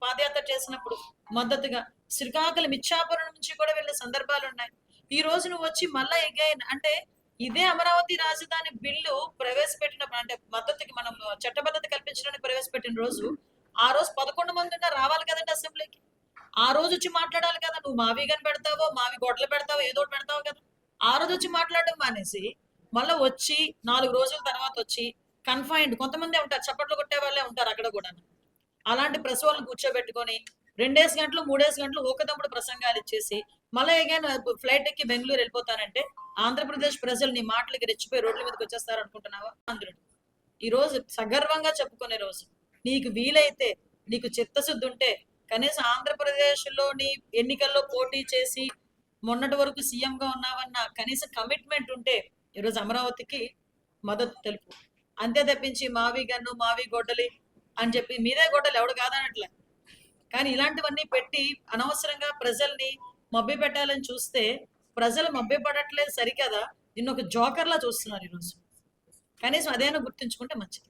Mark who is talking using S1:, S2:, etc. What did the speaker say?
S1: పాదయాత్ర చేసినప్పుడు మద్దతుగా శ్రీకాకుళం ఇచ్చాపురం నుంచి కూడా వెళ్ళిన సందర్భాలు ఉన్నాయి. ఈ రోజు నువ్వు వచ్చి మళ్ళా ఎగైన్ అంటే ఇదే అమరావతి రాజధాని బిల్లు ప్రవేశపెట్టినప్పుడు అంటే మద్దతుకి మనం చట్టబద్ధత కల్పించడానికి ప్రవేశపెట్టిన రోజు ఆ రోజు 11 మంది ఉన్నా రావాలి కదండి అసెంబ్లీకి. ఆ రోజు వచ్చి మాట్లాడాలి కదా. నువ్వు మావి గని పెడతావో మావి గొడ్డలు పెడతావో ఏదో పెడతావు కదా. ఆ రోజు వచ్చి మాట్లాడడం మానేసి మళ్ళీ వచ్చి 4 రోజుల తర్వాత వచ్చి కన్ఫైన్డ్ కొంతమంది ఉంటారు, చప్పట్లు కొట్టే వాళ్ళే ఉంటారు అక్కడ కూడా. అలాంటి ప్రెస్ వాళ్ళని కూర్చోబెట్టుకొని 2 గంటలు 3 గంటలు ఊకదమ్ముడు ప్రసంగాలు ఇచ్చేసి మళ్ళీ అగైన్ ఫ్లైట్ ఎక్కి బెంగళూరు వెళ్ళిపోతానంటే ఆంధ్రప్రదేశ్ ప్రజలు నీ మాటలకి రెచ్చిపోయి రోడ్ల మీదకి వచ్చేస్తారు అనుకుంటున్నావా? ఆంధ్రుడు ఈ రోజు సగర్వంగా చెప్పుకునే రోజు. నీకు వీలైతే నీకు చిత్తశుద్ధి ఉంటే కనీసం ఆంధ్రప్రదేశ్ లోని ఎన్నికల్లో పోటీ చేసి మొన్నటి వరకు సీఎం గా ఉన్నావన్న కనీసం కమిట్మెంట్ ఉంటే ఈరోజు అమరావతికి మద్దతు తెలుపు. అంతే తప్పించి మావి గన్ను మావి గొడ్డలి అని చెప్పి మీదే గొడ్డలు ఎవడు కాదనట్లే. కానీ ఇలాంటివన్నీ పెట్టి అనవసరంగా ప్రజల్ని మభ్య పెట్టాలని చూస్తే ప్రజలు మభ్య పడట్లేదు సరికదా, నిన్ను ఒక జోకర్లా చూస్తున్నారు ఈరోజు. కనీసం అదేనా గుర్తుంచుకుంటే మంచిది.